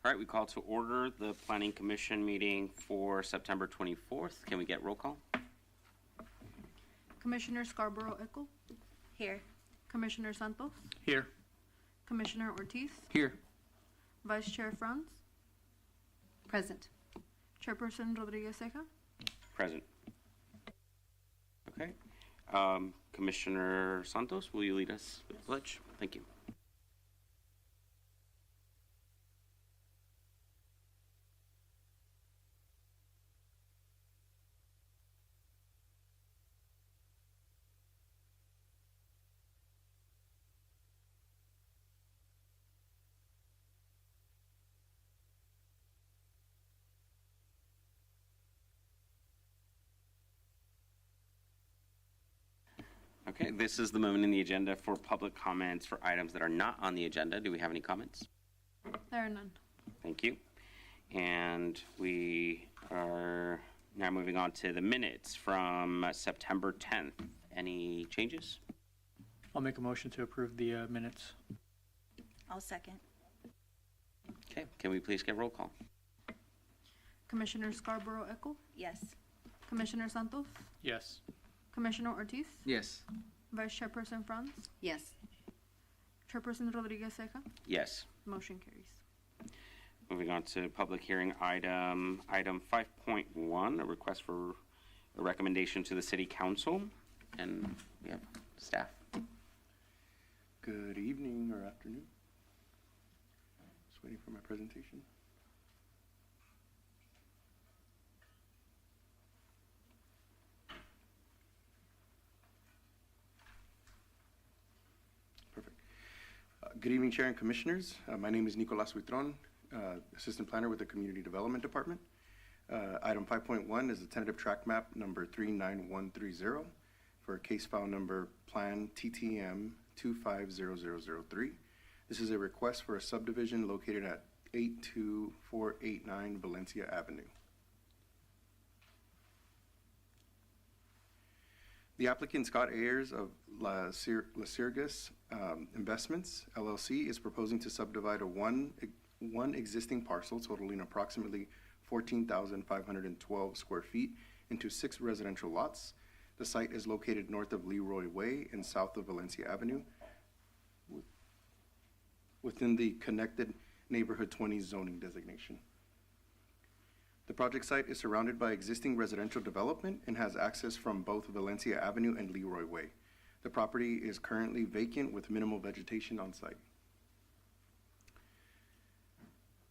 All right, we call to order the Planning Commission meeting for September 24th. Can we get roll call? Commissioner Scarborough Eckel, Here. Commissioner Santos, Here. Commissioner Ortiz, Here. Vice Chair Franz, Present. Chairperson Rodriguez Ceja. Present. Okay. Commissioner Santos, will you lead us with the pledge? Thank you. Okay, this is the moment in the agenda for public comments for items that are not on the agenda. Do we have any comments? There are none. Thank you. And we are now moving on to the minutes from September 10th. Any changes? I'll make a motion to approve the minutes. I'll second. Okay, can we please get roll call? Commissioner Scarborough Eckel, Yes. Commissioner Santos, Yes. Commissioner Ortiz, Yes. Vice Chairperson Franz, Yes. Chairperson Rodriguez Ceja. Yes. Motion carries. Moving on to public hearing item 5.1, a request for a recommendation to the city council. And we have staff. Good evening or afternoon. Just waiting for my presentation. Perfect. Good evening, Chair and Commissioners. My name is Nicolas Huitron, Assistant Planner with the Community Development Department. Item 5.1 is the tentative track map number 39130 for case file number Plan TTM 250003. This is a request for a subdivision located at 82489 Valencia Avenue. The applicant, Scott Ayers of La Sirgus Investments, LLC, is proposing to subdivide one existing parcel totaling approximately 14,512 square feet into 6 residential lots. The site is located north of Leroy Way and south of Valencia Avenue within the connected Neighborhood 20 zoning designation. The project site is surrounded by existing residential development and has access from both Valencia Avenue and Leroy Way. The property is currently vacant with minimal vegetation on site.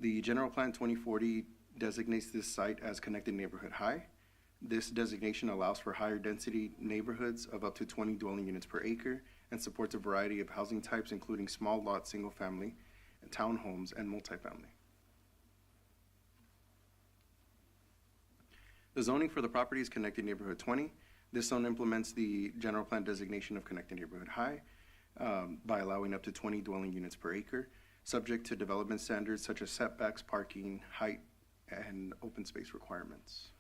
The General Plan 2040 designates this site as Connected Neighborhood High. This designation allows for higher density neighborhoods of up to 20 dwelling units per acre and supports a variety of housing types, including small lot, single family, and townhomes, and multifamily. The zoning for the property is Connected Neighborhood 20. This zone implements the general plan designation of Connected Neighborhood High by allowing up to 20 dwelling units per acre, subject to development standards such as setbacks, parking, height, and open space requirements.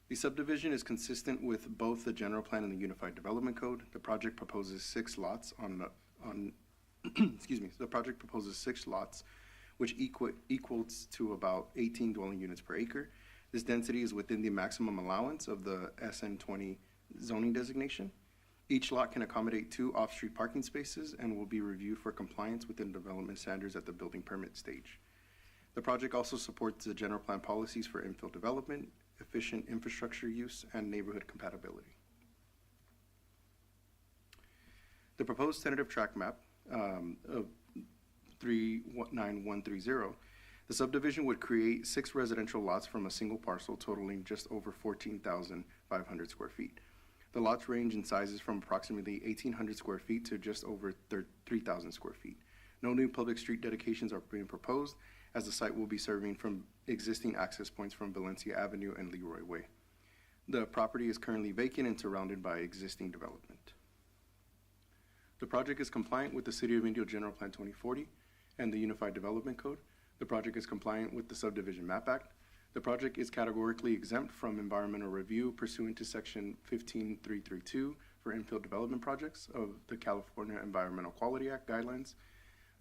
The subdivision is consistent with both the general plan and the Unified Development Code. The project proposes 6 lots excuse me, the project proposes 6 lots, which equals to about 18 dwelling units per acre. This density is within the maximum allowance of the SN20 zoning designation. Each lot can accommodate 2 off-street parking spaces and will be reviewed for compliance within development standards at the building permit stage. The project also supports the general plan policies for infill development, efficient infrastructure use, and neighborhood compatibility. The proposed tentative track map of 39130, the subdivision would create 6 residential lots from a single parcel totaling just over 14,500 square feet. The lots range in sizes from approximately 1,800 square feet to just over 3,000 square feet. No new public street dedications are being proposed, as the site will be serving from existing access points from Valencia Avenue and Leroy Way. The property is currently vacant and surrounded by existing development. The project is compliant with the City of Indio General Plan 2040 and the Unified Development Code. The project is compliant with the Subdivision Map Act. The project is categorically exempt from environmental review pursuant to Section 15332 for infill development projects of the California Environmental Quality Act guidelines.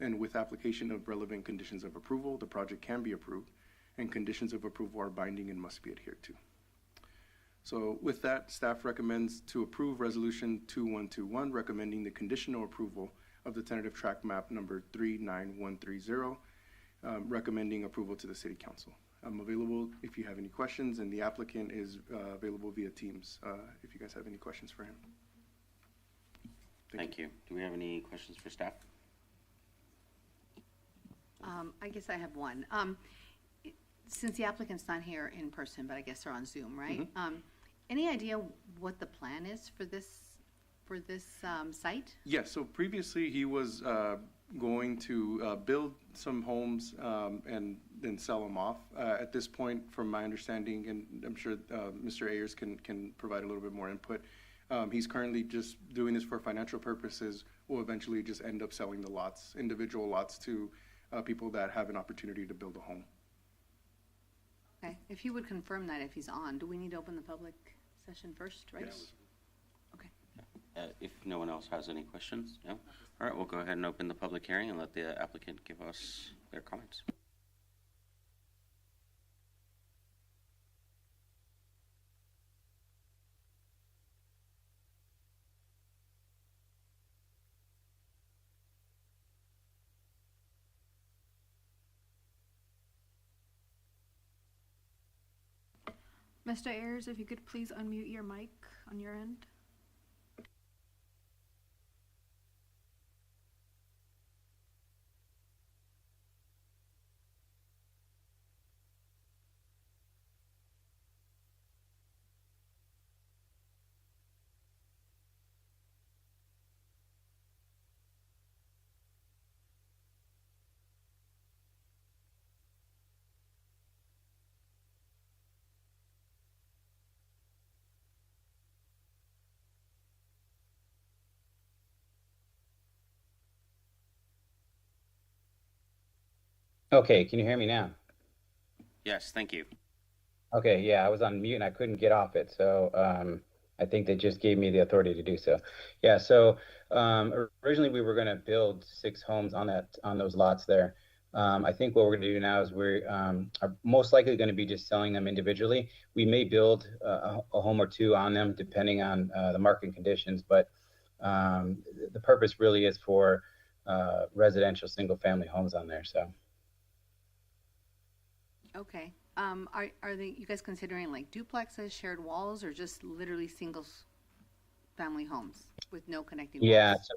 And with application of relevant conditions of approval, the project can be approved, and conditions of approval are binding and must be adhered to. So with that, staff recommends to approve Resolution 2121, recommending the conditional approval of the tentative track map number 39130, recommending approval to the City Council. I'm available if you have any questions, and the applicant is available via Teams if you guys have any questions for him. Thank you. Do we have any questions for staff? I guess I have one. Since the applicant's not here in person, but I guess they're on Zoom, right? Any idea what the plan is for this site? Yes, so previously he was going to build some homes and then sell them off. At this point, from my understanding, and I'm sure Mr. Ayers can provide a little bit more input, he's currently just doing this for financial purposes. Will eventually just end up selling the lots, individual lots, to people that have an opportunity to build a home. Okay, if you would confirm that if he's on, do we need to open the public session first, right? Yes. Okay. If no one else has any questions, no? All right, we'll go ahead and open the public hearing and let the applicant give us their comments. Mr. Ayers, if you could please unmute your mic on your end. Okay, can you hear me now? Yes, thank you. Okay, yeah, I was on mute and I couldn't get off it, so I think they just gave me the authority to do so. Yeah, so originally we were going to build 6 homes on those lots there. I think what we're going to do now is we are most likely going to be just selling them individually. We may build a home or 2 on them depending on the market conditions, but the purpose really is for residential single-family homes on there. So. Okay. Are you guys considering like duplexes, shared walls, or just literally single family homes with no connecting walls?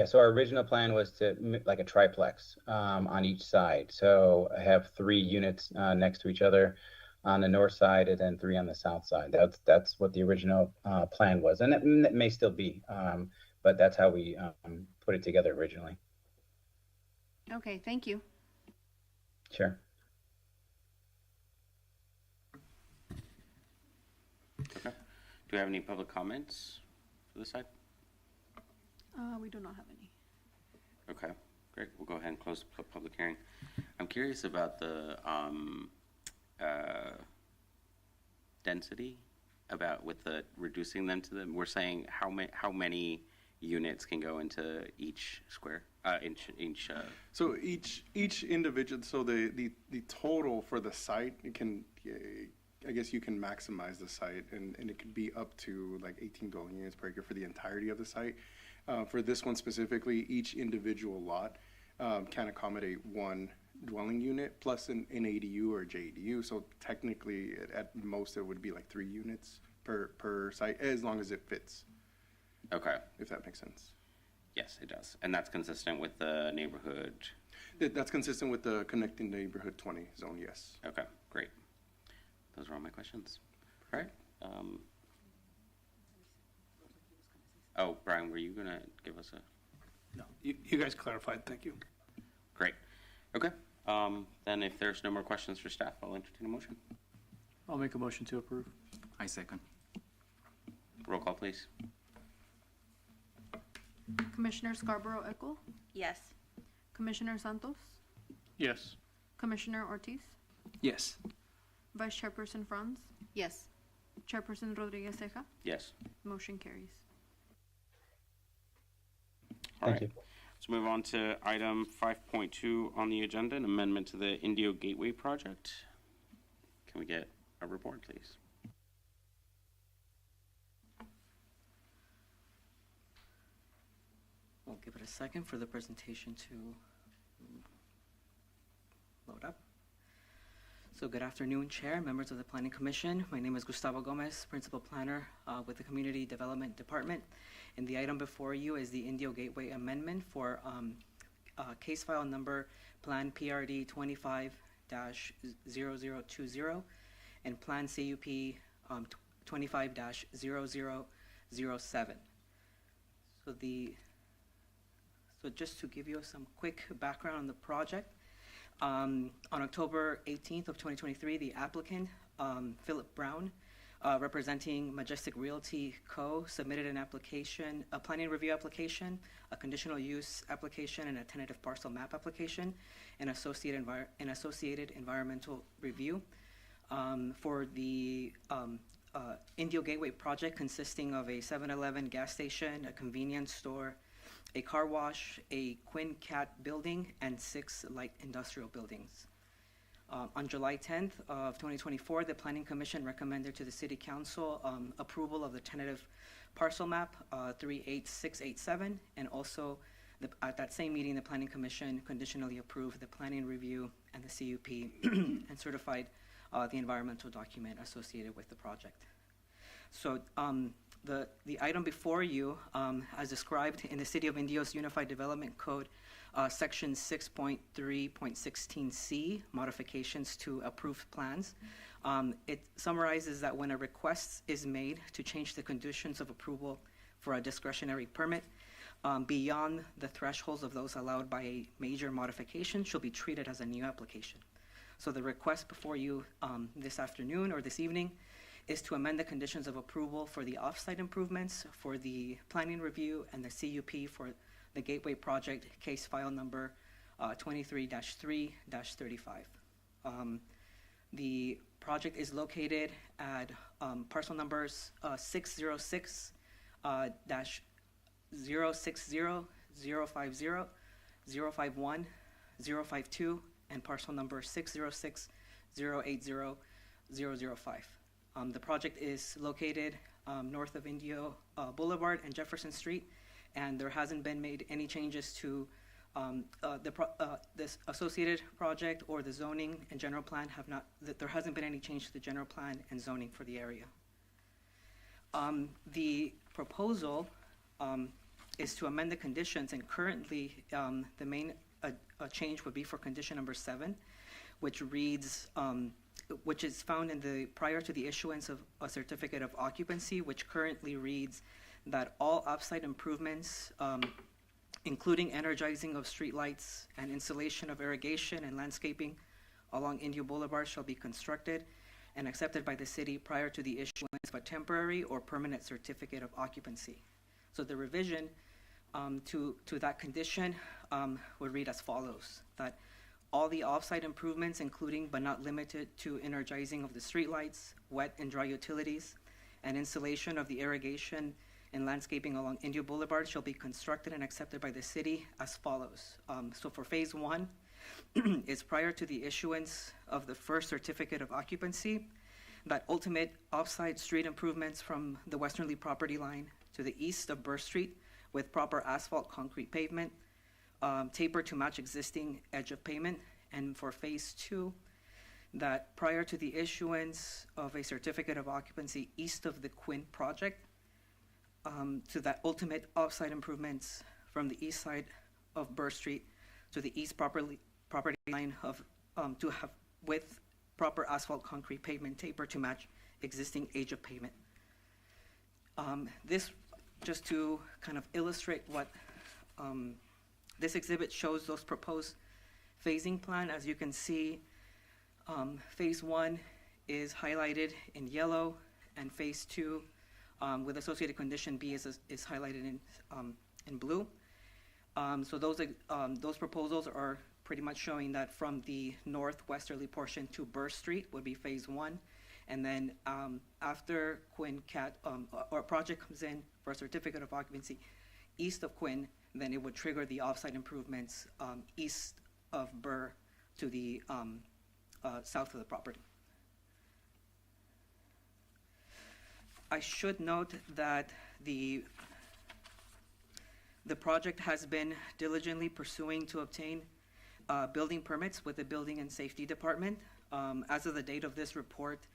So our original plan was to like a triplex on each side. So I have 3 units next to each other on the north side and then 3 on the south side. That's what the original plan was, and it may still be, but that's how we put it together originally. Okay, thank you. Sure. Okay. Do we have any public comments for this side? We do not have any. Okay, great. We'll go ahead and close the public hearing. I'm curious about the density, about with the reducing them to them. We're saying how many units can go into each square inch. So each individual, so the total for the site, it can, I guess you can maximize the site, and it could be up to like 18 dwelling units per acre for the entirety of the site. For this one specifically, each individual lot can accommodate 1 dwelling unit plus an ADU or JADU. So technically, at most, it would be like 3 units per site, as long as it fits. Okay. If that makes sense. Yes, it does. And that's consistent with the neighborhood? That's consistent with the Connecting Neighborhood 20 zone, yes. Okay, great. Those are all my questions. All right. Oh, Brian, were you going to give us a... No, you guys clarified. Thank you. Great. Okay. Then if there's no more questions for staff, I'll entertain a motion. I'll make a motion to approve. I second. Roll call, please. Commissioner Scarborough Eckel, Yes. Commissioner Santos, Yes. Commissioner Ortiz, Yes. Vice Chairperson Franz, Yes. Chairperson Rodriguez Ceja. Yes. Motion carries. All Thank right. Let's move on to item 5.2 on the agenda, an amendment to the Indio Gateway project. Can we get a report, please? We'll give it a second for the presentation to load up. So good afternoon, Chair, members of the Planning Commission. My name is Gustavo Gomez, Principal Planner with the Community Development Department. And the item before you is the Indio Gateway Amendment for case file number Plan PRD 25-0020 and Plan CUP 25-0007. So just to give you some quick background on the project, on October 18th of 2023, the applicant, Philip Brown, representing Majestic Realty Co., submitted an application, a planning review application, a conditional use application, and a tentative parcel map application, and associated environmental review for the Indio Gateway project, consisting of a 7-Eleven gas station, a convenience store, a car wash, a Quinn Cat building, and 6 light industrial buildings. On July 10th of 2024, the Planning Commission recommended to the City Council approval of the tentative parcel map 38687, and also at that same meeting, the Planning Commission conditionally approved the planning review and the CUP and certified the environmental document associated with the project. So the item before you, as described in the City of Indio's Unified Development Code, Section 6.3.16C, modifications to approved plans. It summarizes that when a request is made to change the conditions of approval for a discretionary permit beyond the thresholds of those allowed by a major modification, shall be treated as a new application. So the request before you this afternoon or this evening is to amend the conditions of approval for the off-site improvements, for the planning review, and the CUP for the Gateway project, case file number 23-3-35. The project is located at parcel numbers 606 060 050 051 052 and parcel number 606 080 005. The project is located north of Indio Boulevard and Jefferson Street, and there hasn't been made any changes to this associated project or the zoning and general plan there hasn't been any change to the general plan and zoning for the area. The proposal is to amend the conditions, and currently the main change would be for condition number 7, which reads, which is found in the prior to the issuance of a certificate of occupancy, which currently reads that all off-site improvements, including energizing of streetlights and installation of irrigation and landscaping along Indio Boulevard, shall be constructed and accepted by the city prior to the issuance of a temporary or permanent certificate of occupancy. So the revision to that condition would read as follows: that all the off-site improvements, including but not limited to energizing of the streetlights, wet and dry utilities, and installation of the irrigation and landscaping along Indio Boulevard, shall be constructed and accepted by the city as follows. So for phase 1, is prior to the issuance of the first certificate of occupancy, that ultimate off-site street improvements from the westerly property line to the east of Burr Street with proper asphalt concrete pavement, taper to match existing edge of pavement. And for phase 2, that prior to the issuance of a certificate of occupancy east of the Quinn project, to that ultimate off-site improvements from the east side of Burr Street to the east property line of to have with proper asphalt concrete pavement taper to match existing age of pavement. This just to kind of illustrate what this exhibit shows those proposed phasing plan. As you can see, phase 1 is highlighted in yellow, and phase 2 with associated condition B is highlighted in blue. So those proposals are pretty much showing that from the northwesterly portion to Burr Street would be phase 1, and then after Quinn Cat or project comes in for a certificate of occupancy east of Quinn, then it would trigger the offsite improvements east of Burr to the south of the property. I should note that the project has been diligently pursuing to obtain building permits with the Building and Safety Department. As of the date of this report,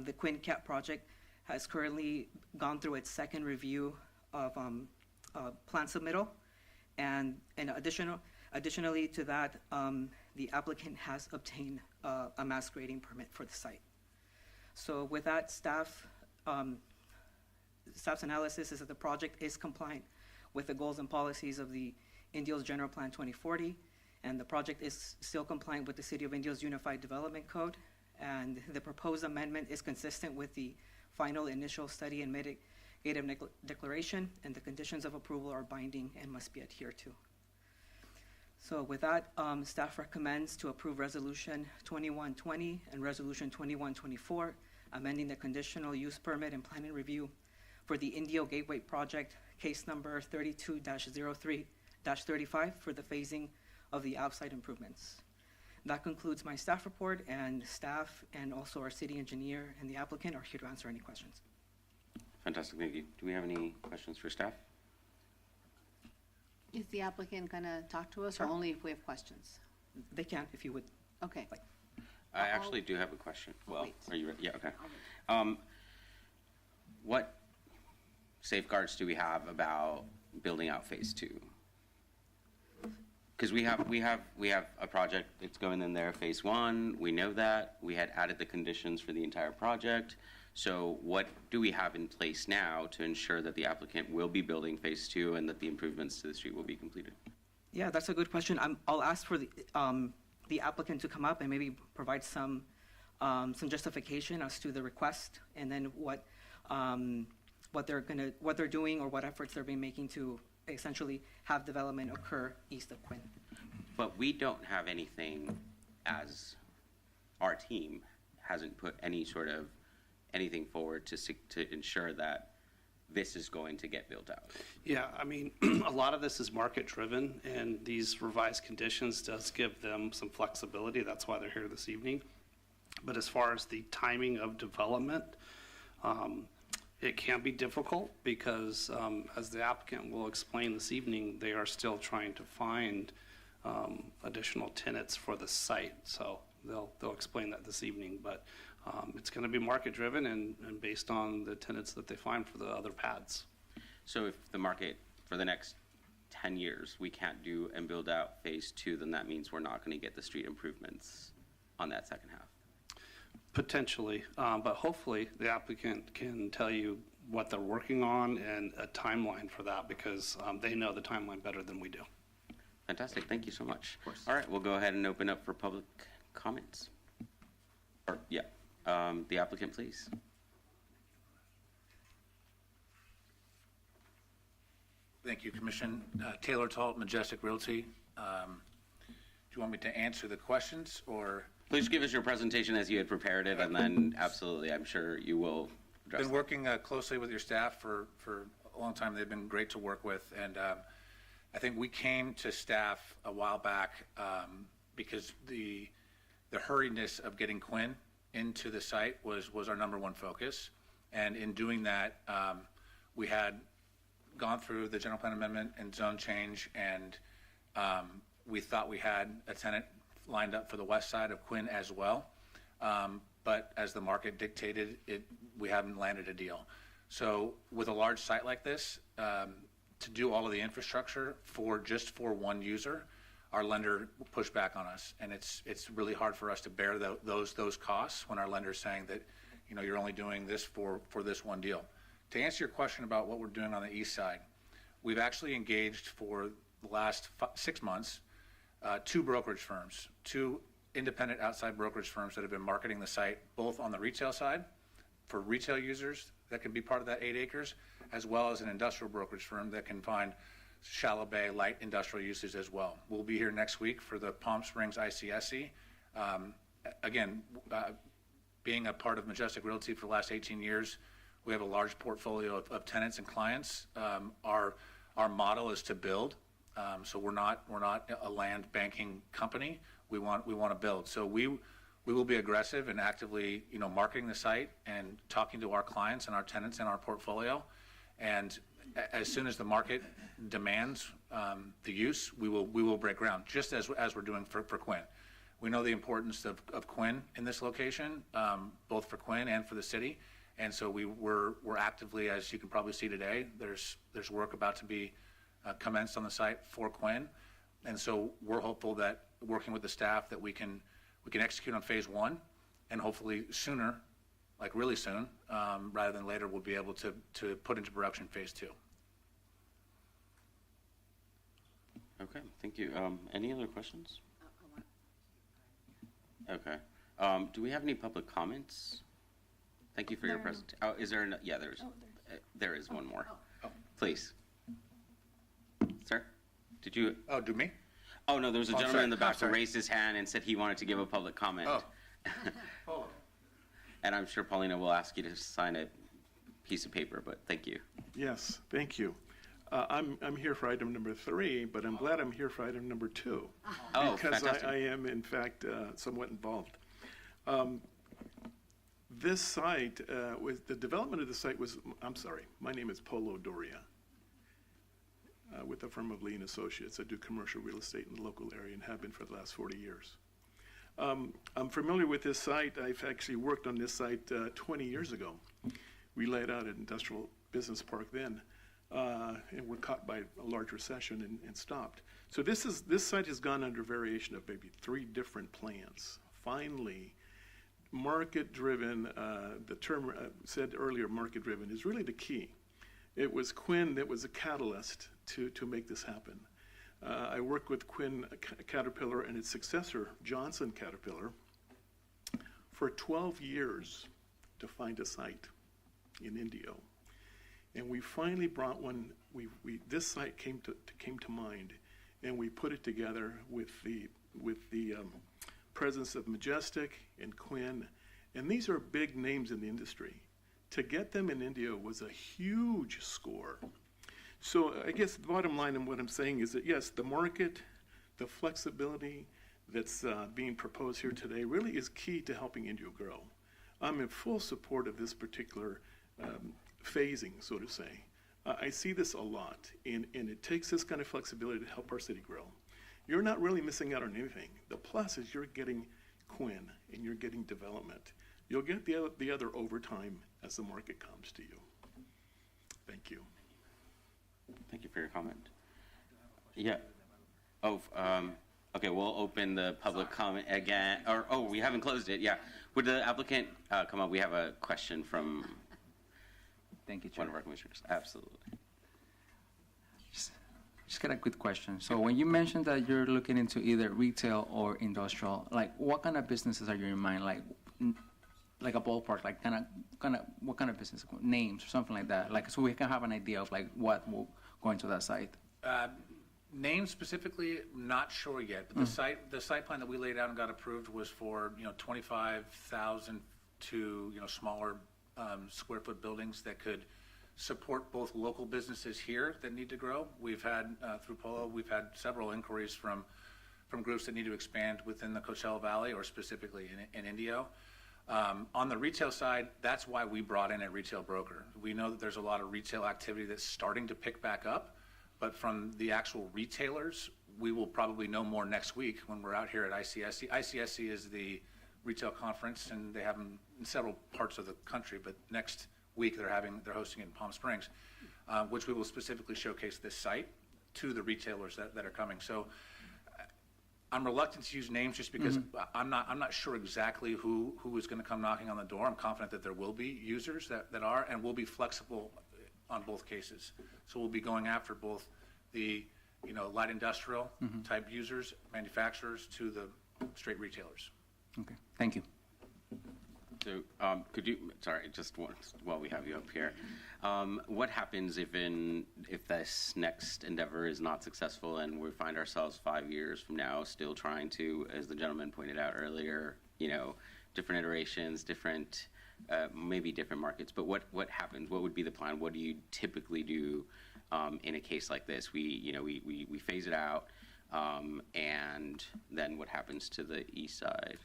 the Quinn Cap project has currently gone through its second review of plan submittal, and additionally to that, the applicant has obtained a mass grading permit for the site. So with that, staff's analysis is that the project is compliant with the goals and policies of the Indios General Plan 2040, and the project is still compliant with the City of Indios Unified Development Code, and the proposed amendment is consistent with the final initial study and mitigative declaration, and the conditions of approval are binding and must be adhered to. So with that, staff recommends to approve Resolution 2120 and Resolution 2124, amending the conditional use permit and planning review for the Indio Gateway Project, case number 32-03-35 for the phasing of the outside improvements. That concludes my staff report, and staff and also our city engineer and the applicant are here to answer any questions. Fantastic, thank you. Do we have any questions for staff? Is the applicant gonna talk to us, or Sure. only if we have questions? They can, if you would. Okay. I actually do have a question. Well, wait. are you ready? Yeah, okay. I'll wait. What safeguards do we have about building out phase 2? Because we have a project that's going in there, phase 1. We know that. We had added the conditions for the entire project. So what do we have in place now to ensure that the applicant will be building phase 2 and that the improvements to the street will be completed? Yeah, that's a good question. I'll ask for the applicant to come up and maybe provide some justification as to the request, and then what they're doing or what efforts they're being making to essentially have development occur east of Quinn. But we don't have anything, as our team hasn't put anything forward to ensure that this is going to get built out. Yeah, I mean, a lot of this is market-driven, and these revised conditions does give them some flexibility. That's why they're here this evening. But as far as the timing of development, it can be difficult because, as the applicant will explain this evening, they are still trying to find additional tenants for the site. So they'll explain that this evening. But it's going to be market-driven and based on the tenants that they find for the other pads. So if the market for the next 10 years, we can't do and build out phase 2, then that means we're not going to get the street improvements on that second half. Potentially, but hopefully the applicant can tell you what they're working on and a timeline for that, because they know the timeline better than we do. Fantastic, thank you so much. All right, we'll go ahead and open up for public comments. The applicant, please. Thank you, Commission. Taylor Talt, Majestic Realty. Do you want me to answer the questions, or? Please give us your presentation as you had prepared it, and then absolutely, I'm sure you will address Been working closely with your staff for a long time. They've been great to work with, and I think we came to staff a while back because the hurriedness of getting Quinn into the site was our number one focus. And in doing that, we had gone through the general plan amendment and zone change, and we thought we had a tenant lined up for the west side of Quinn as well. But as the market dictated, we haven't landed a deal. So with a large site like this, to do all of the infrastructure for one user, our lender pushed back on us, and it's really hard for us to bear those costs when our lender's saying that, you know, you're only doing this for this one deal. To answer your question about what we're doing on the east side, we've actually engaged for the last 6 months 2 brokerage firms, 2 independent outside brokerage firms that have been marketing the site, both on the retail side for retail users that can be part of that 8 acres, as well as an industrial brokerage firm that can find shallow bay light industrial uses as well. We'll be here next week for the Palm Springs ICSC. Again, being a part of Majestic Realty for the last 18 years, we have a large portfolio of tenants and clients. Our model is to build So we're not a land banking company. We want to build. So we will be aggressive and actively, marketing the site and talking to our clients and our tenants in our portfolio. And as soon as the market demands the use, we will break ground, just as we're doing for Quinn. We know the importance of Quinn in this location, both for Quinn and for the city. And so we're actively, as you can probably see today, there's work about to be commenced on the site for Quinn. And so we're hopeful that working with the staff that we can execute on phase 1, and hopefully sooner, like really soon, rather than later, we'll be able to put into production phase 2. Okay, thank you. Any other questions? Okay. Do we have any public comments? Thank you for your There are no. presentation. Oh, is there? Yeah, there is one more. Please, sir. Did you? Oh, do me? Oh no, there was a Oh, gentleman sorry. in the back I'm who sorry. raised his hand and said he wanted to give a public comment. Oh. And I'm sure Paulina will ask you to sign a piece of paper, but thank you. Yes, thank you. I'm here for item number 3, but I'm glad I'm here for item number 2. Oh, Because fantastic. I am, in fact, somewhat involved. This site, the development of the site was, I'm sorry, my name is Polo Doria, with the firm of Lee and Associates. I do commercial real estate in the local area and have been for the last 40 years. I'm familiar with this site. I've actually worked on this site 20 years ago. We laid out an industrial business park then, and were caught by a large recession and stopped. So this site has gone under variation of maybe 3 different plans. Finally, market-driven, the term said earlier, market-driven, is really the key. It was Quinn that was a catalyst to make this happen. I worked with Quinn Caterpillar and its successor, Johnson Caterpillar, for 12 years to find a site in Indio. And we finally brought one, this site came to mind, and we put it together with the presence of Majestic and Quinn, and these are big names in the industry. To get them in Indio was a huge score. So I guess the bottom line in what I'm saying is that yes, the market, the flexibility that's being proposed here today really is key to helping Indio grow. I'm in full support of this particular phasing, so to say. I see this a lot, and it takes this kind of flexibility to help our city grow. You're not really missing out on anything. The plus is you're getting Quinn, and you're getting development. You'll get the other over time as the market comes to you. Thank you. Thank you for your comment. Yeah. Oh, okay, we'll open the public comment again. We haven't closed it. Yeah. Would the applicant come up? We have a question from Thank you, one Chair. of our commissioners. Absolutely. Just got a quick question. So when you mentioned that you're looking into either retail or industrial, like what kind of businesses are you in mind? Like a ballpark, like kind of what kind of business names or something like that? Like so we can have an idea of like what will go into that site. Name specifically, not sure yet. But the site plan that we laid out and got approved was for 25,000 to smaller square foot buildings that could support both local businesses here that need to grow. We've had through Polo, we've had several inquiries from groups that need to expand within the Coachella Valley or specifically in Indio. On the retail side, that's why we brought in a retail broker. We know that there's a lot of retail activity that's starting to pick back up, but from the actual retailers, we will probably know more next week when we're out here at ICSC. ICSC is the retail conference, and they have them in several parts of the country, but next week they're hosting it in Palm Springs, which we will specifically showcase this site to the retailers that are coming. So I'm reluctant to use names just because I'm not sure exactly who is going to come knocking on the door. I'm confident that there will be users that are, and we'll be flexible on both cases. So we'll be going after both the light industrial type users, manufacturers, to the straight retailers. Okay, thank you. So, could you, sorry, just once while we have you up here, what happens if this next endeavor is not successful and we find ourselves 5 years from now still trying to, as the gentleman pointed out earlier, different iterations, maybe different markets, but what happens? What would be the plan? What do you typically do in a case like this? We phase it out, and then what happens to the east side?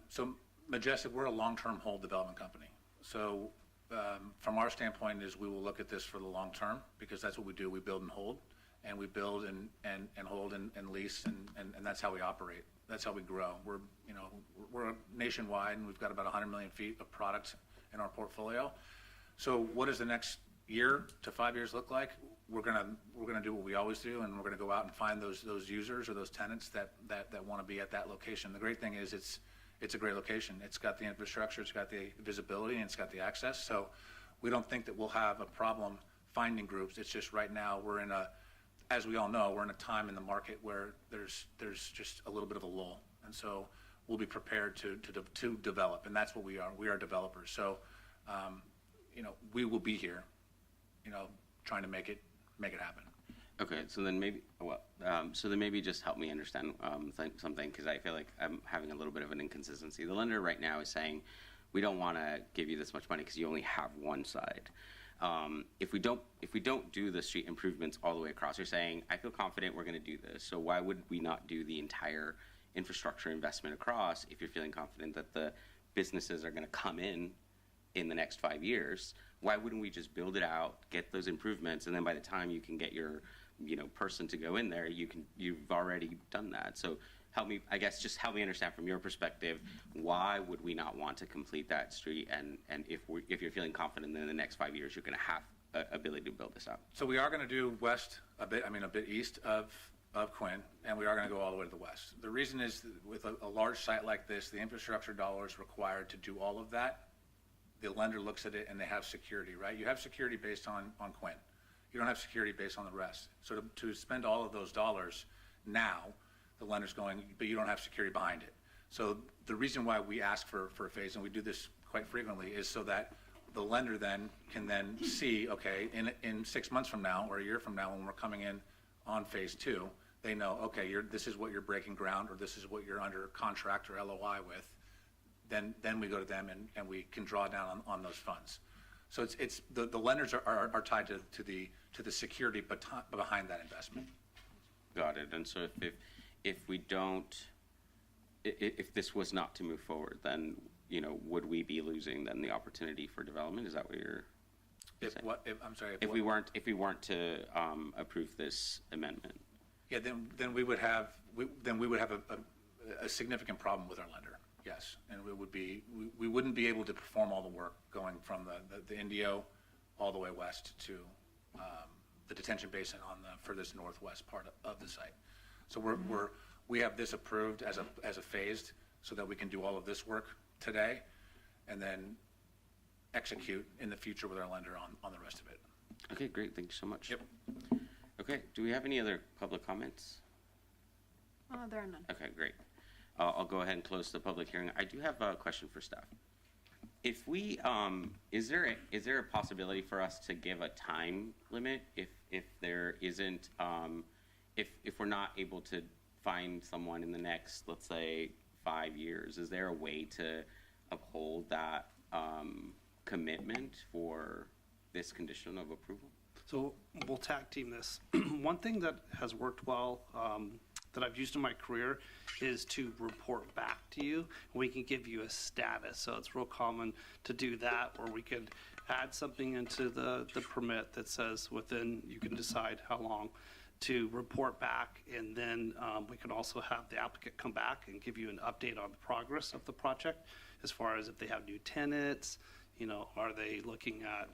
So Majestic, we're a long-term hold development company. So from our standpoint is we will look at this for the long term, because that's what we do. We build and hold, and we build and hold and lease, and that's how we operate. That's how we grow. We're nationwide, and we've got about 100 million feet of product in our portfolio. So what does the next year to 5 years look like? We're gonna do what we always do, and we're gonna go out and find those users or those tenants that want to be at that location. The great thing is it's a great location. It's got the infrastructure, it's got the visibility, and it's got the access. So we don't think that we'll have a problem finding groups. It's just right now as we all know, we're in a time in the market where there's just a little bit of a lull, and so we'll be prepared to develop, and that's what we are. We are developers. So we will be here, trying to make it happen. Okay, so then maybe just help me understand something, because I feel like I'm having a little bit of an inconsistency. The lender right now is saying, we don't want to give you this much money because you only have one side. If we don't do the street improvements all the way across, you're saying, I feel confident we're going to do this. So why would we not do the entire infrastructure investment across if you're feeling confident that the businesses are going to come in the next 5 years? Why wouldn't we just build it out, get those improvements, and then by the time you can get your person to go in there, you've already done that. So help me understand from your perspective, why would we not want to complete that street? And if you're feeling confident that in the next 5 years you're going to have ability to build this out. So we are going to do west a bit east of Quinn, and we are going to go all the way to the west. The reason is with a large site like this, the infrastructure dollars required to do all of that, the lender looks at it and they have security, right? You have security based on Quinn. You don't have security based on the rest. So to spend all of those dollars now, the lender's going, but you don't have security behind it. So the reason why we ask for a phase, and we do this quite frequently, is so that the lender then can see, okay, in 6 months from now or a year from now when we're coming in on phase 2, they know, okay, this is what you're breaking ground, or this is what you're under contract or LOI with. Then we go to them and we can draw down on those funds. So it's the lenders are tied to the security behind that investment. Got it. And so if this was not to move forward, then would we be losing then the opportunity for development? Is that what you're saying? If we weren't to approve this amendment? Yeah, then we would have a significant problem with our lender. Yes, and we wouldn't be able to perform all the work going from the Indio all the way west to the detention basin for this northwest part of the site. So we have this approved as a phased, so that we can do all of this work today, and then execute in the future with our lender on the rest of it. Okay, great. Thank you so much. Yep. Okay, do we have any other public comments? There are none. Okay, great. I'll go ahead and close the public hearing. I do have a question for staff. If we, is there a possibility for us to give a time limit if there isn't, if we're not able to find someone in the next, let's say, 5 years? Is there a way to uphold that commitment for this condition of approval? So we'll tag team this. One thing that has worked well, that I've used in my career, is to report back to you. We can give you a status. So it's real common to do that, or we could add something into the permit that says you can decide how long to report back, and then we can also have the applicant come back and give you an update on the progress of the project, as far as if they have new tenants, are they looking at,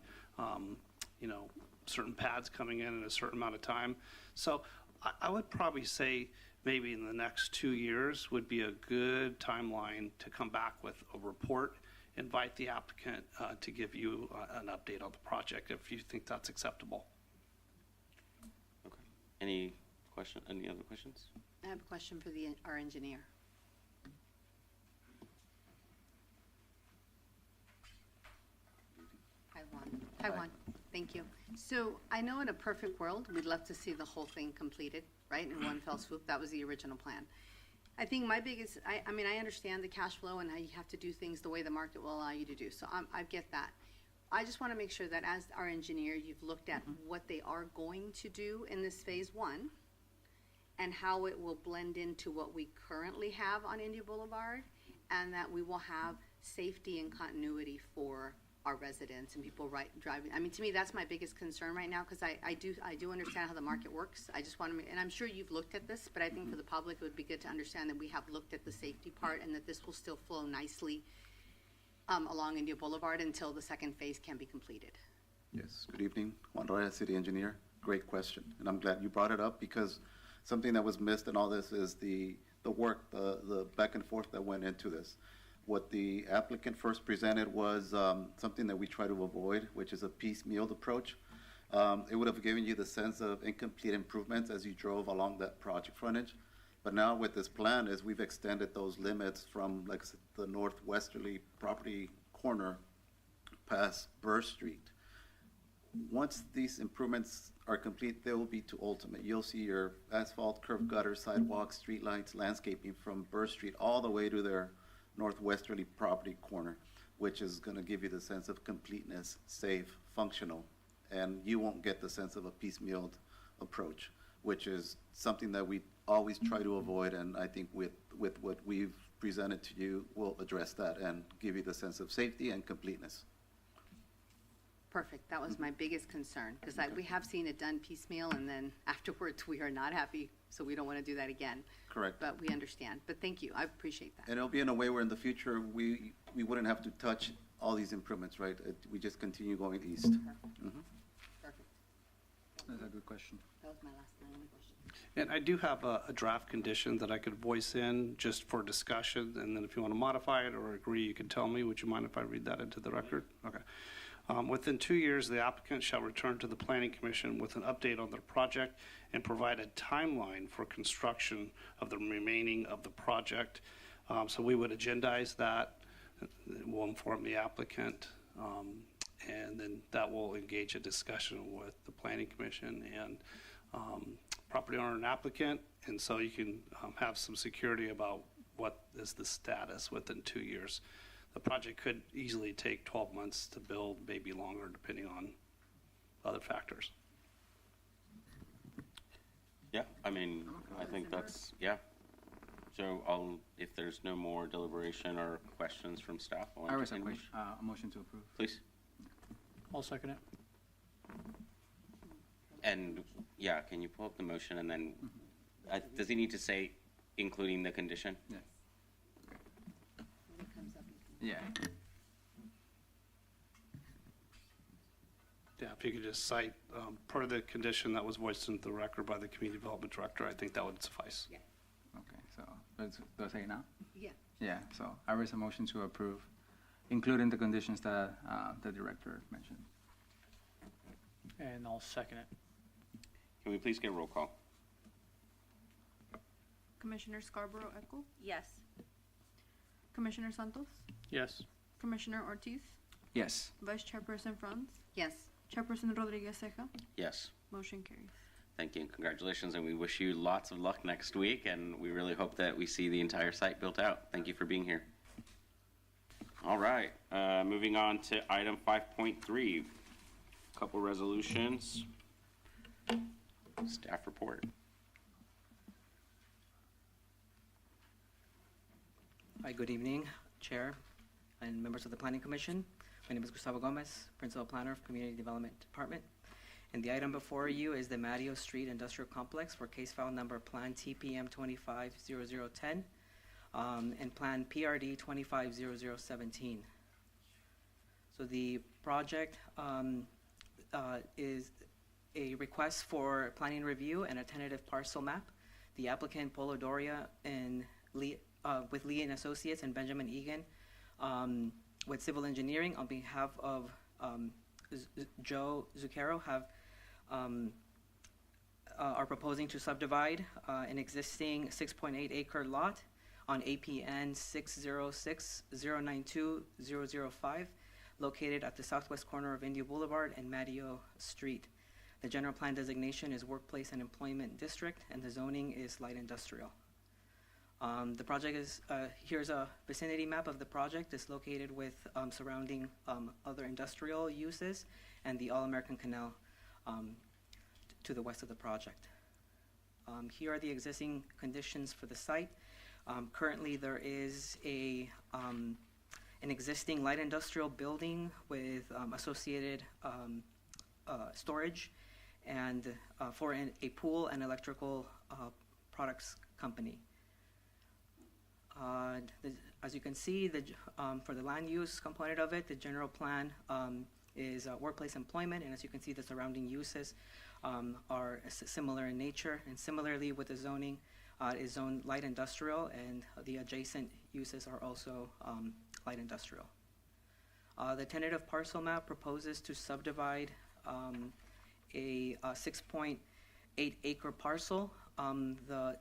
certain pads coming in a certain amount of time. So I would probably say maybe in the next 2 years would be a good timeline to come back with a report, invite the applicant to give you an update on the project if you think that's acceptable. Okay. Any other questions? I have a question for our engineer. Hi, Juan. Thank you. So I know in a perfect world, we'd love to see the whole thing completed, right, in one fell swoop. That was the original plan. I think my biggest, I mean, I understand the cash flow and how you have to do things the way the market will allow you to do. So I get that. I just want to make sure that as our engineer, you've looked at what they are going to do in this phase one and how it will blend into what we currently have on India Boulevard, and that we will have safety and continuity for our residents and people driving. I mean, to me, that's my biggest concern right now, because I do understand how the market works. I just want to, and I'm sure you've looked at this, but I think for the public, it would be good to understand that we have looked at the safety part and that this will still flow nicely along India Boulevard until the second phase can be completed. Yes, good evening. Juan Reyes, City Engineer. Great question, and I'm glad you brought it up, because something that was missed in all this is the work, the back and forth that went into this. What the applicant first presented was something that we try to avoid, which is a piecemeal approach. It would have given you the sense of incomplete improvements as you drove along that project frontage. But now with this plan is we've extended those limits from like the northwesterly property corner past Burr Street. Once these improvements are complete, they will be to Ultimate. You'll see your asphalt, curb gutter, sidewalks, streetlights, landscaping from Burr Street all the way to their northwesterly property corner, which is going to give you the sense of completeness, safe, functional, and you won't get the sense of a piecemealed approach, which is something that we always try to avoid, and I think with what we've presented to you, we'll address that and give you the sense of safety and completeness. Perfect. That was my biggest concern, because we have seen it done piecemeal, and then afterwards we are not happy, so we don't want to do that again. Correct. But we understand. But thank you. I appreciate that. And it'll be in a way where in the future, we wouldn't have to touch all these improvements, right? We just continue going east. Perfect. Perfect. That's a good question. That was my only question. And I do have a draft condition that I could voice in just for discussion, and then if you want to modify it or agree, you can tell me. Would you mind if I read that into the record? Okay. Within 2 years, the applicant shall return to the Planning Commission with an update on their project and provide a timeline for construction of the remaining of the project. So we would agendize that. We'll inform the applicant, and then that will engage a discussion with the Planning Commission and property owner and applicant. And so you can have some security about what is the status within 2 years. The project could easily take 12 months to build, maybe longer, depending on other factors. Yeah, I mean, I think that's, yeah. So if there's no more deliberation or questions from staff, I'll I raise a entertain question, a motion to approve. Please. I'll second it. And, yeah, can you pull up the motion and then, does he need to say including the condition? Yes. Yeah. Yeah, if you could just cite part of the condition that was voiced into the record by the Community Development Director, I think that would suffice. Yeah. Okay, so do I say it now? Yeah. Yeah, so I raise a motion to approve, including the conditions that the director mentioned. And I'll second it. Can we please get a roll call? Commissioner Scarborough Echo, Yes. Commissioner Santos, Yes. Commissioner Ortiz, Yes. Vice Chairperson Franz, Yes. Chairperson Rodriguez Ceja. Yes. Motion carries. Thank you and congratulations, and we wish you lots of luck next week, and we really hope that we see the entire site built out. Thank you for being here. All right, moving on to item 5.3, couple resolutions. Staff report. Hi, good evening, Chair and members of the Planning Commission. My name is Gustavo Gomez, Principal Planner of Community Development Department. And the item before you is the Mateo Street Industrial Complex for case file number Plan TPM 250010 and Plan PRD 250017. So the project is a request for planning review and a tentative parcel map. The applicant, Polo Doria, and with Lee and Associates and Benjamin Egan with Civil Engineering on behalf of Joe Zucchero are proposing to subdivide an existing 6.8 acre lot on APN 606-092-005 located at the southwest corner of India Boulevard and Mateo Street. The general plan designation is Workplace and Employment District, and the zoning is light industrial. The project is, here's a vicinity map of the project. It's located with surrounding other industrial uses and the All-American Canal to the west of the project. Here are the existing conditions for the site. Currently, there is an existing light industrial building with associated storage and for a pool and electrical products company. As you can see, for the land use component of it, the general plan is workplace employment, and as you can see, the surrounding uses are similar in nature. And similarly with the zoning, is zoned light industrial, and the adjacent uses are also light industrial. The tentative parcel map proposes to subdivide a 6.8 acre parcel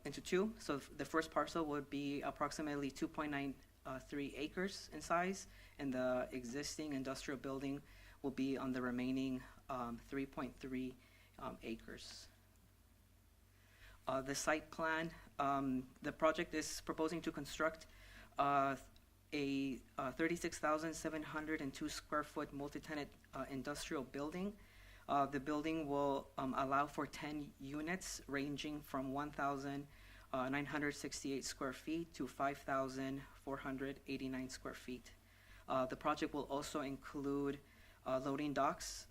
into two. So the first parcel would be approximately 2.93 acres in size, and the existing industrial building will be on the remaining 3.3 acres. The site plan, the project is proposing to construct a 36,702 square foot multi-tenant industrial building. The building will allow for 10 units ranging from 1,968 square feet to 5,489 square feet. The project will also include loading docks,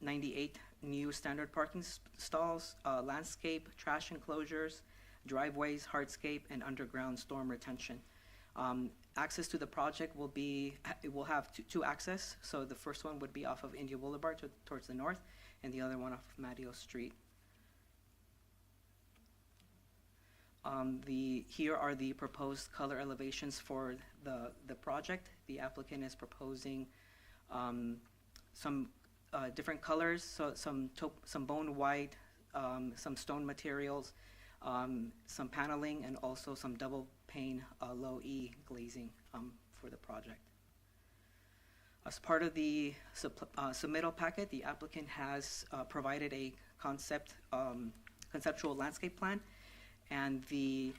98 new standard parking stalls, landscape, trash enclosures, driveways, hardscape, and underground storm retention. Access to the project will have two access. So the first one would be off of India Boulevard towards the north, and the other one off of Mateo Street. Here are the proposed color elevations for the project. The applicant is proposing some different colors, so some bone white, some stone materials, some paneling, and also some double pane low E glazing for the project. As part of the submittal packet, the applicant has provided a conceptual landscape plan, and the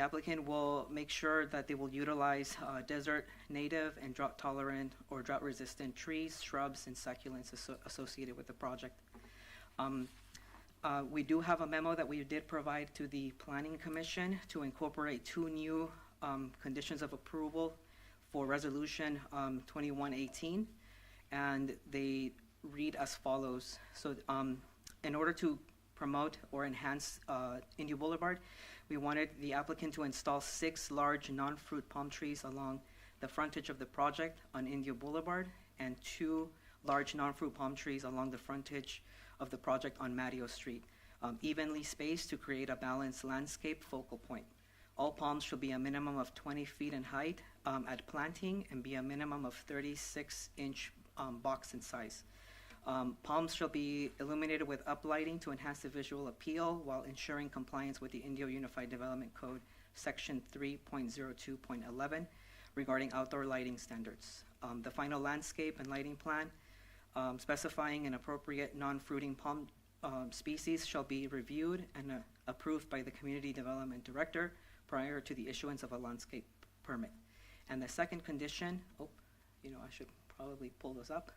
applicant will make sure that they will utilize desert native and drought tolerant or drought resistant trees, shrubs, and succulents associated with the project. We do have a memo that we did provide to the Planning Commission to incorporate two new conditions of approval for Resolution 2118, and they read as follows. So in order to promote or enhance India Boulevard, we wanted the applicant to install 6 large non-fruit palm trees along the frontage of the project on India Boulevard and 2 large non-fruit palm trees along the frontage of the project on Mateo Street, evenly spaced to create a balanced landscape focal point. All palms should be a minimum of 20 feet in height at planting and be a minimum of 36-inch box in size. Palms shall be illuminated with uplighting to enhance the visual appeal while ensuring compliance with the Indio Unified Development Code, Section 3.02.11, regarding outdoor lighting standards. The final landscape and lighting plan specifying an appropriate non-fruiting palm species shall be reviewed and approved by the Community Development Director prior to the issuance of a landscape permit. And the second condition, I should probably pull this up.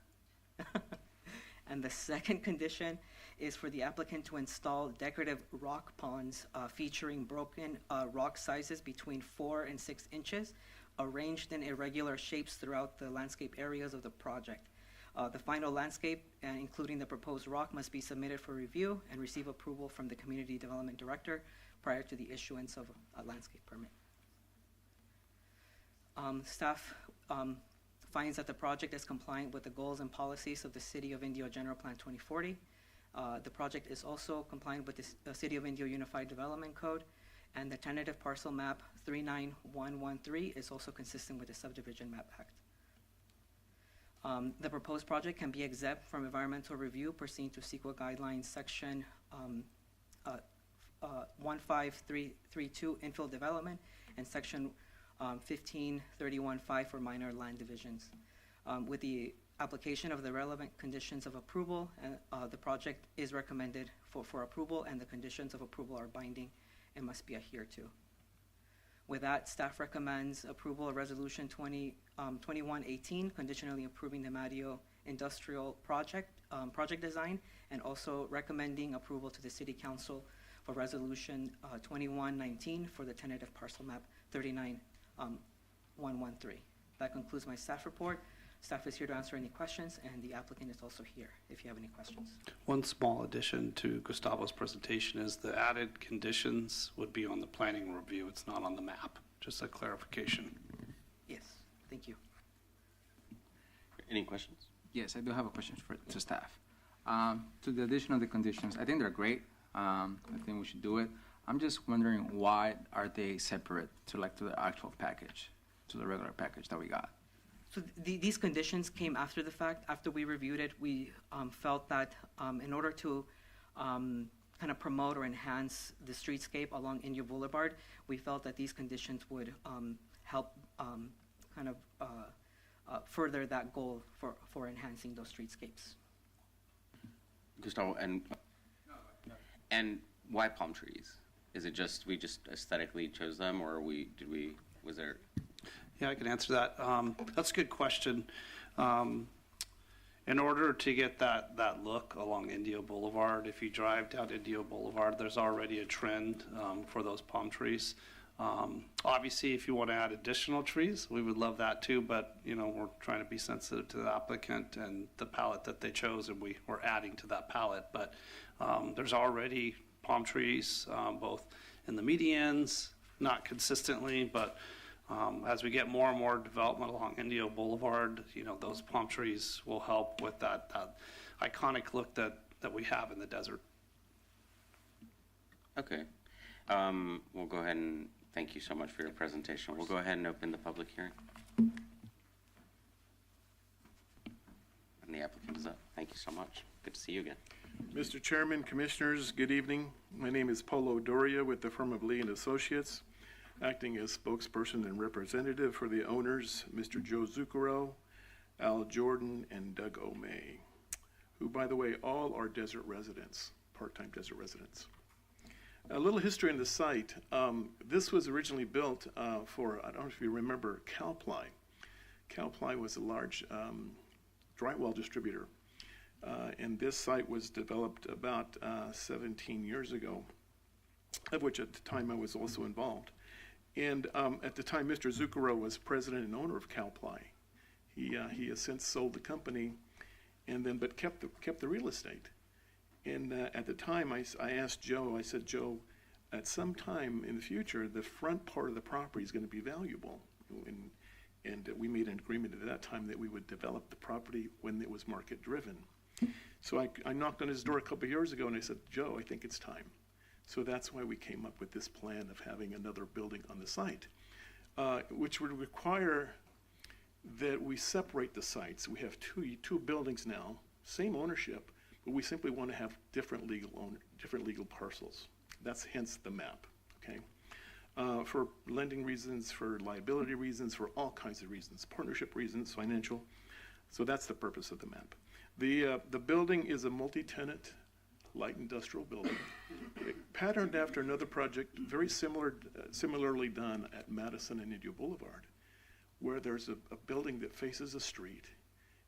And the second condition is for the applicant to install decorative rock ponds featuring broken rock sizes between 4 and 6 inches, arranged in irregular shapes throughout the landscape areas of the project. The final landscape, including the proposed rock, must be submitted for review and receive approval from the Community Development Director prior to the issuance of a landscape permit. Staff finds that the project is compliant with the goals and policies of the City of Indio General Plan 2040. The project is also compliant with the City of Indio Unified Development Code, and the tentative parcel map 39113 is also consistent with the Subdivision Map Act. The proposed project can be exempt from environmental review pursuant to CEQA guidelines section 15332 infill development and section 15315 for minor land divisions. With the application of the relevant conditions of approval, the project is recommended for approval, and the conditions of approval are binding and must be adhered to. With that, staff recommends approval of Resolution 2118, conditionally approving the Mario Industrial Project design, and also recommending approval to the City Council for Resolution 2119 for the tentative parcel map 39113. That concludes my staff report. Staff is here to answer any questions, and the applicant is also here if you have any questions. One small addition to Gustavo's presentation is the added conditions would be on the planning review. It's not on the map. Just a clarification. Yes, thank you. Any questions? Yes, I do have a question to staff. To the addition of the conditions, I think they're great. I think we should do it. I'm just wondering, why are they separate to the actual package, to the regular package that we got? So these conditions came after the fact. After we reviewed it, we felt that in order to kind of promote or enhance the streetscape along Indio Boulevard, we felt that these conditions would help kind of further that goal for enhancing those streetscapes. Gustavo, and why palm trees? Is it just we just aesthetically chose them, or was there? Yeah, I can answer that. That's a good question. In order to get that look along Indio Boulevard, if you drive down Indio Boulevard, there's already a trend for those palm trees. Obviously, if you want to add additional trees, we would love that too, but we're trying to be sensitive to the applicant and the palette that they chose, and we're adding to that palette. But there's already palm trees, both in the medians, not consistently, but as we get more and more development along Indio Boulevard, those palm trees will help with that iconic look that we have in the desert. Okay. We'll go ahead and thank you so much for your presentation. We'll go ahead and open the public hearing. And the applicant is up. Thank you so much. Good to see you again. Mr. Chairman, Commissioners, good evening. My name is Polo Doria with the firm of Lee and Associates, acting as spokesperson and representative for the owners, Mr. Joe Zucchero, Al Jordan, and Doug O'May, who, by the way, all are desert residents, part-time desert residents. A little history on the site. This was originally built for, I don't know if you remember, Calply. Calply was a large drywall distributor. And this site was developed about 17 years ago, of which at the time I was also involved. And at the time, Mr. Zucchero was president and owner of Calply. He has since sold the company, but kept the real estate. And at the time, I asked Joe, I said, Joe, at some time in the future, the front part of the property is going to be valuable. And we made an agreement at that time that we would develop the property when it was market driven. So I knocked on his door a couple of years ago and I said, Joe, I think it's time. So that's why we came up with this plan of having another building on the site, which would require that we separate the sites. We have two buildings now, same ownership, but we simply want to have different legal parcels. That's hence the map, okay? For lending reasons, for liability reasons, for all kinds of reasons, partnership reasons, financial. So that's the purpose of the map. The building is a multi-tenant light industrial building, patterned after another project very similarly done at Madison and Indio Boulevard, where there's a building that faces a street,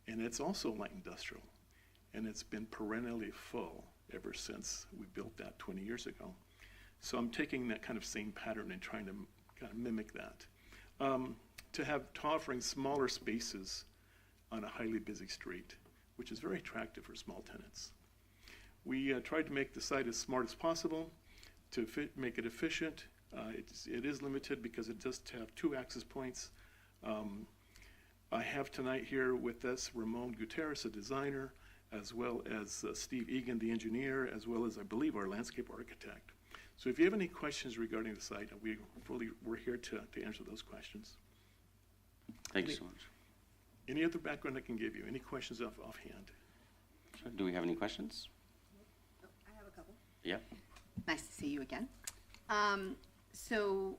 and it's also light industrial, and it's been perennially full ever since we built that 20 years ago. So I'm taking that kind of same pattern and trying to kind of mimic that. To offering smaller spaces on a highly busy street, which is very attractive for small tenants. We tried to make the site as smart as possible to make it efficient. It is limited because it does have 2 access points. I have tonight here with us Ramon Gutierrez, a designer, as well as Steve Egan, the engineer, as well as, I believe, our landscape architect. So if you have any questions regarding the site, we're here to answer those questions. Thank you so much. Any other background I can give you? Any questions offhand? Sure. Do we have any questions? I have a couple. Yeah. Nice to see you again. So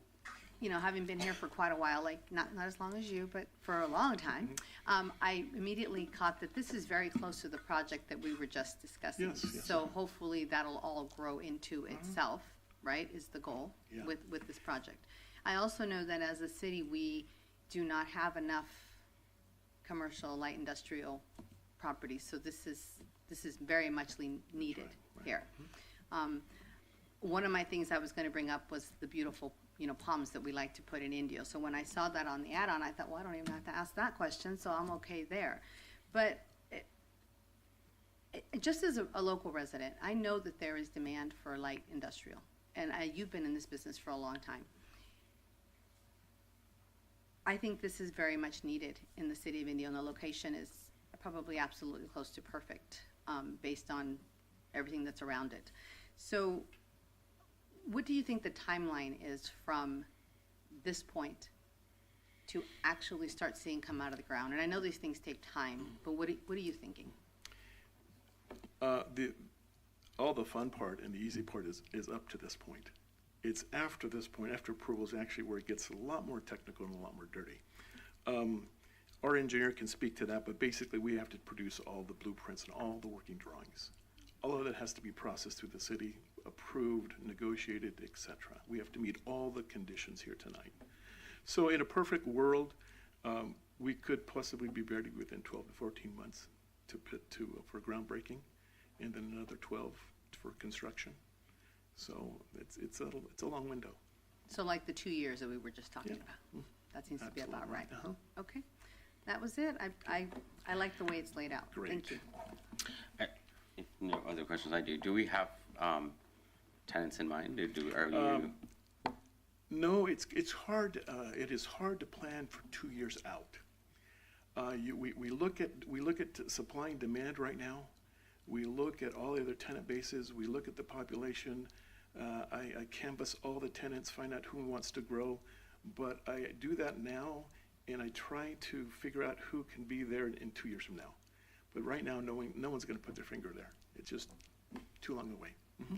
having been here for quite a while, like not as long as you, but for a long time, I immediately caught that this is very close to the project that we were just discussing. Yes, yes. So hopefully that'll all grow into itself, right, is the goal Yeah. with this project. I also know that as a city, we do not have enough commercial, light industrial properties, so this is very muchly needed here. One of my things I was going to bring up was the beautiful, palms that we like to put in Indio. So when I saw that on the add-on, I thought, well, I don't even have to ask that question, so I'm okay there. But just as a local resident, I know that there is demand for light industrial, and you've been in this business for a long time. I think this is very much needed in the city of Indio, and the location is probably absolutely close to perfect, based on everything that's around it. So what do you think the timeline is from this point to actually start seeing come out of the ground? And I know these things take time, but what are you thinking? All the fun part and the easy part is up to this point. It's after this point, after approval, is actually where it gets a lot more technical and a lot more dirty. Our engineer can speak to that, but basically we have to produce all the blueprints and all the working drawings. All of that has to be processed through the city, approved, negotiated, etc. We have to meet all the conditions here tonight. So in a perfect world, we could possibly be ready within 12 to 14 months for groundbreaking, and then another 12 for construction. So it's a long window. So like the 2 years that we were just talking about. That seems to be about right. Okay, that was it. I like the way it's laid out. Great. Thank you. If no other questions, I do. Do we have tenants in mind? Are you? No, it's hard. It is hard to plan for 2 years out. We look at supply and demand right now. We look at all the other tenant bases. We look at the population. I canvass all the tenants, find out who wants to grow. But I do that now, and I try to figure out who can be there in 2 years from now. But right now, no one's going to put their finger there. It's just too long away. Mm-hmm.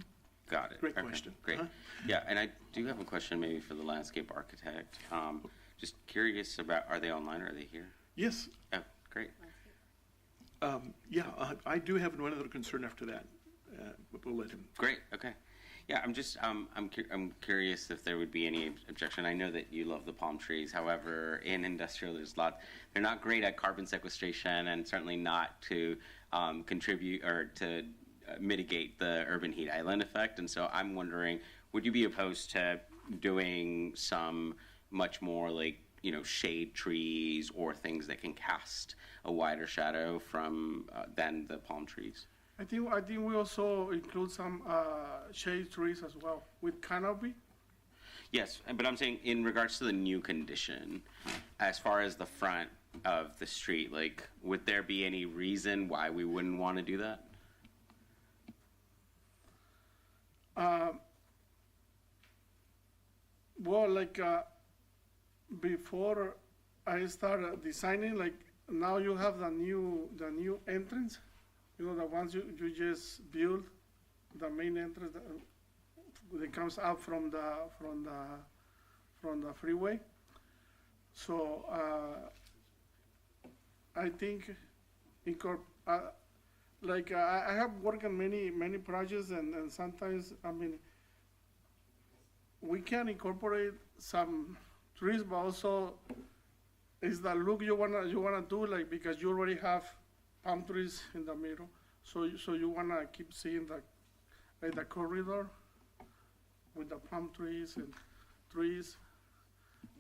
Got it. Great Okay, question. Great. Yeah, and I do have a question maybe for the landscape architect. Just curious about, are they online or are they here? Yes. Oh, great. I do have one other concern after that. But we'll let him. Great. Okay. Yeah, I'm curious if there would be any objection. I know that you love the palm trees. However, in industrial, they're not great at carbon sequestration, and certainly not to contribute or to mitigate the urban heat island effect. And so I'm wondering, would you be opposed to doing some much more like, shade trees or things that can cast a wider shadow from than the palm trees? I think we also include some shade trees as well with canopy. Yes, but I'm saying in regards to the new condition, as far as the front of the street, like, would there be any reason why we wouldn't want to do that? Well, like before I started designing, like now you have the new entrance. The ones you just build, the main entrance that comes out from the freeway. So I think I have worked on many projects, and sometimes we can incorporate some trees, but also is the look you wanna do, like, because you already have palm trees in the middle, so you wanna keep seeing the corridor with the palm trees and trees.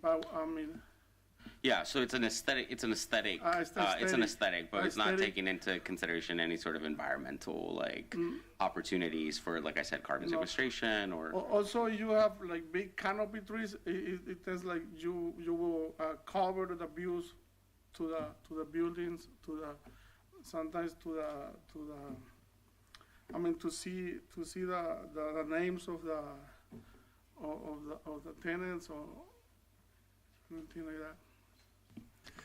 But yeah, so it's an aesthetic. It's an aesthetic. It's an aesthetic, but it's not taking into consideration any sort of environmental opportunities for, like I said, carbon sequestration or. Also, you have like big canopy trees. It is like you will cover the views to the buildings, sometimes to see the names of the tenants or anything like that.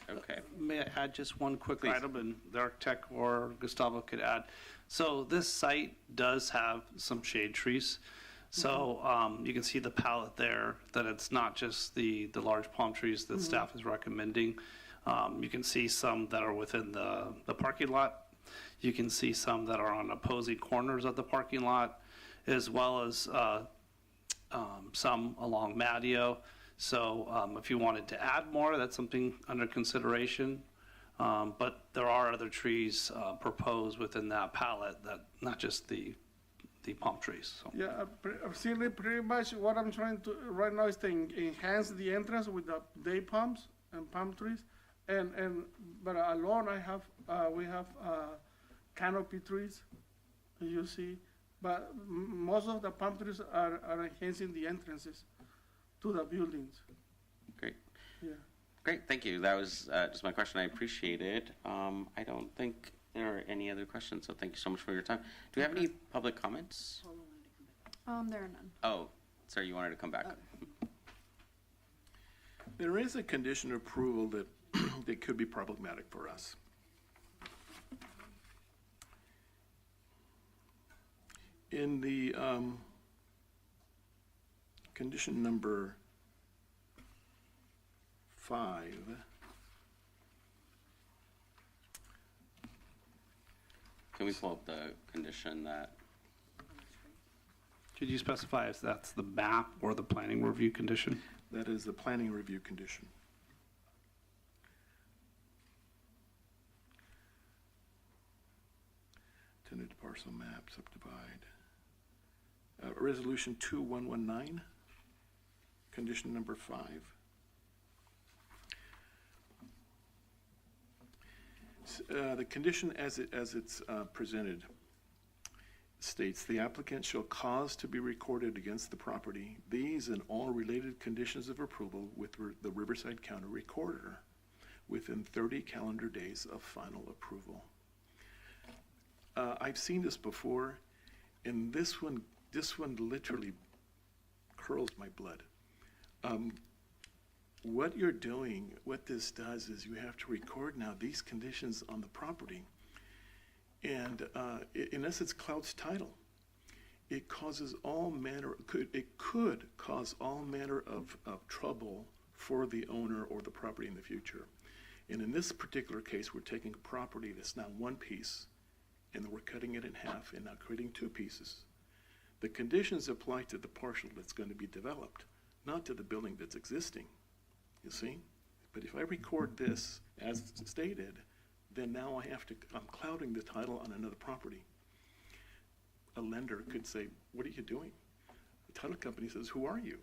Okay. May I add just one quick item, and the architect or Gustavo could add. So this site does have some shade trees. So you can see the palette there, that it's not just the large palm trees that staff is recommending. You can see some that are within the parking lot. You can see some that are on opposing corners of the parking lot, as well as some along Matteo. So if you wanted to add more, that's something under consideration. But there are other trees proposed within that palette, that not just the palm trees. So. Yeah, pretty much what I'm trying to right now is to enhance the entrance with the day palms and palm trees, but alone we have canopy trees, you see, but most of the palm trees are enhancing the entrances to the buildings. Great. Yeah. Great, thank you. That was just my question. I appreciate it. I don't think there are any other questions, so thank you so much for your time. Do we have any public comments? There are none. Oh, sorry, you wanted to come back. There is a condition of approval that, that could be problematic for us. In the condition number 5, Can we pull up the condition that, Could you specify if that's the map or the planning review condition? that is the planning review condition. Tentative parcel map, subdivide. Resolution 2119, condition number 5. The condition as it's presented states the applicant shall cause to be recorded against the property these and all related conditions of approval with the Riverside County Recorder within 30 calendar days of final approval. I've seen this before, and this one literally curls my blood. What you're doing, what this does is you have to record now these conditions on the property. And in essence, clouds title. It causes all manner, it could cause all manner of trouble for the owner or the property in the future. And in this particular case, we're taking a property that's now one piece, and then we're cutting it in half and now creating two pieces. The conditions apply to the parcel that's going to be developed, not to the building that's existing. You see? But if I record this as stated, then now I'm clouding the title on another property. A lender could say, what are you doing? The title company says, who are you?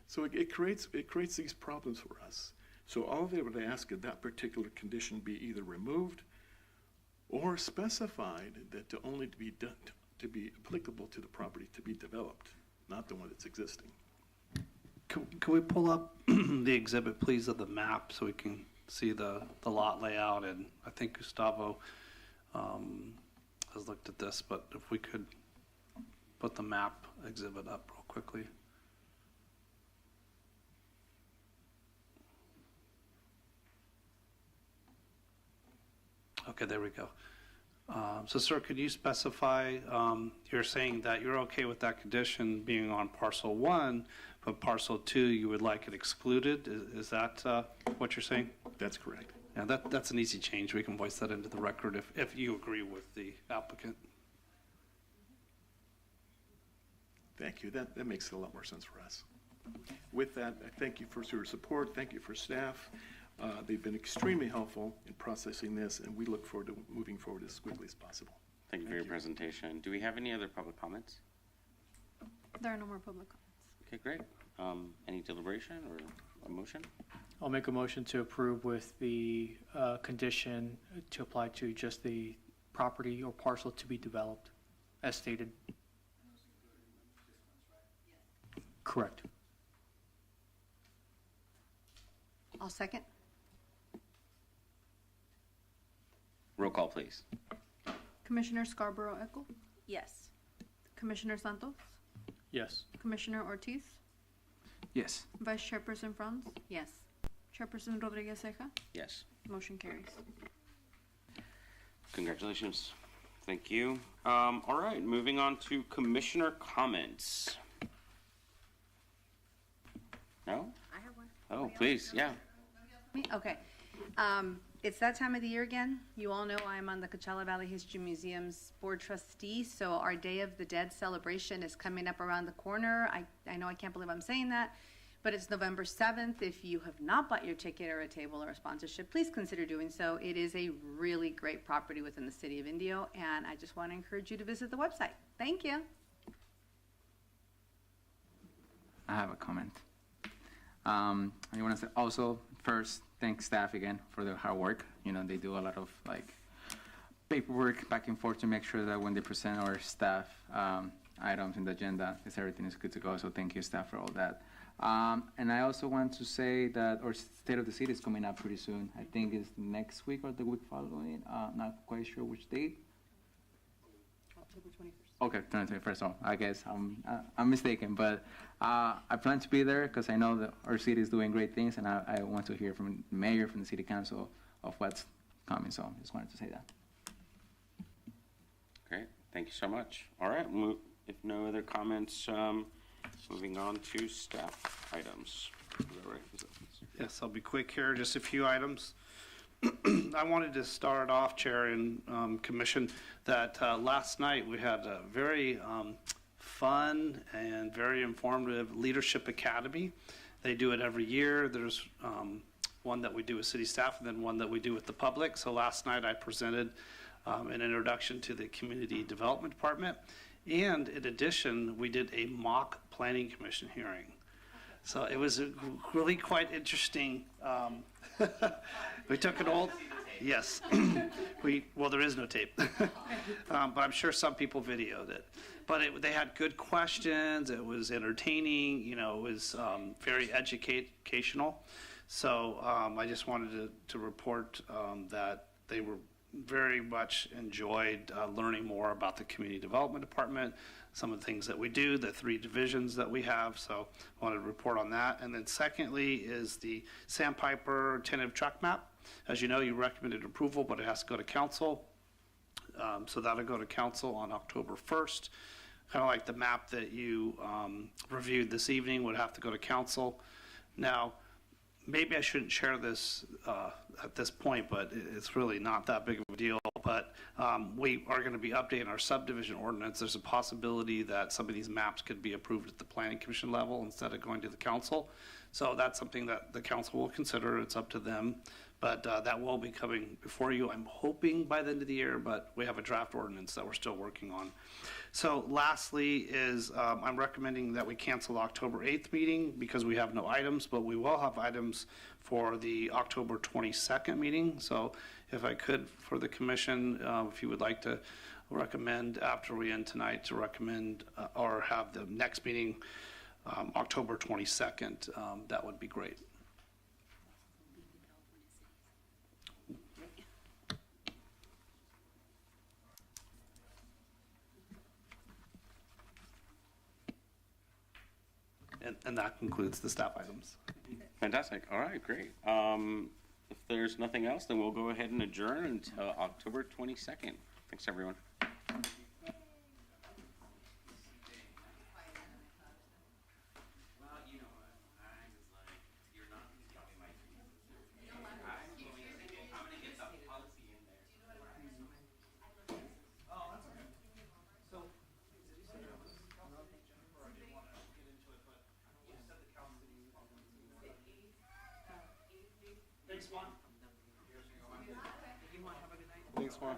So it creates these problems for us. So all they would ask is that particular condition be either removed or specified that to only to be done, to be applicable to the property to be developed, not the one that's existing. Can we pull up the exhibit, please, of the map so we can see the lot layout? And I think Gustavo has looked at this, but if we could put the map exhibit up real quickly. Okay, there we go. So, sir, could you specify, you're saying that you're okay with that condition being on parcel 1, but parcel 2, you would like it excluded? Is that what you're saying? That's correct. Yeah, that's an easy change. We can voice that into the record if you agree with the applicant. Thank you. That makes a lot more sense for us. With that, I thank you for your support. Thank you for staff. They've been extremely helpful in processing this, and we look forward to moving forward as quickly as possible. thank you for your presentation. Do we have any other public comments? There are no more public comments. Okay, great. Any deliberation or a motion? I'll make a motion to approve with the condition to apply to just the property or parcel to be developed, as stated. Correct. I'll second. Roll call, please. Commissioner Scarborough Eckel, Yes. Commissioner Santos, Yes. Commissioner Ortiz, Yes. Vice Chairperson Franz, Yes. Chairperson Rodriguez Ceja. Yes. Motion carries. Congratulations. Thank you. All right, moving on to commissioner comments. No? I have one. Oh, please, yeah. Okay. It's that time of the year again. You all know I'm on the Coachella Valley History Museum's board trustee, so our Day of the Dead celebration is coming up around the corner. I know I can't believe I'm saying that, but it's November 7th. If you have not bought your ticket or a table or a sponsorship, please consider doing so. It is a really great property within the city of Indio, and I just want to encourage you to visit the website. Thank you. I have a comment. I want to say also first thank staff again for their hard work. You know, they do a lot of like paperwork back and forth to make sure that when they present our staff items in the agenda, everything is good to go. So thank you, staff, for all that. And I also want to say that our State of the City is coming up pretty soon. I think it's next week or the week following. Not quite sure which date. October 21st. Okay, 21st. So I guess I'm mistaken, but I plan to be there because I know that our city is doing great things, and I want to hear from the mayor, from the city council, of what's coming. So just wanted to say that. Great, thank you so much. All right, if no other comments, moving on to staff items. Yes, I'll be quick here, just a few items. I wanted to start off, Chair and Commission, that last night we had a very fun and very informative Leadership Academy. They do it every year. There's one that we do with city staff and then one that we do with the public. So last night I presented an introduction to the Community Development Department. And in addition, we did a mock Planning Commission hearing. So it was really quite interesting. We took an old, yes, well, there is no tape, but I'm sure some people videoed it. But they had good questions, it was entertaining, you know, it was very educational. So I just wanted to report that they were very much enjoyed learning more about the Community Development Department, some of the things that we do, the 3 divisions that we have. So I wanted to report on that. And then secondly is the Sandpiper tentative track map. As you know, you recommended approval, but it has to go to council. So that'll go to council on October 1st. Kind of like the map that you reviewed this evening would have to go to council. Now, maybe I shouldn't share this at this point, but it's really not that big of a deal. But we are going to be updating our subdivision ordinance. There's a possibility that some of these maps could be approved at the Planning Commission level instead of going to the council. So that's something that the council will consider. It's up to them. But that will be coming before you, I'm hoping, by the end of the year, but we have a draft ordinance that we're still working on. So lastly is I'm recommending that we cancel the October 8th meeting because we have no items, but we will have items for the October 22nd meeting. So if I could, for the commission, if you would like to recommend after we end tonight to recommend or have the next meeting October 22nd, that would be great. And that concludes the staff items. Fantastic. All right, great. If there's nothing else, then we'll go ahead and adjourn until October 22nd. Thanks, everyone. Thanks, Juan. Thanks, Juan.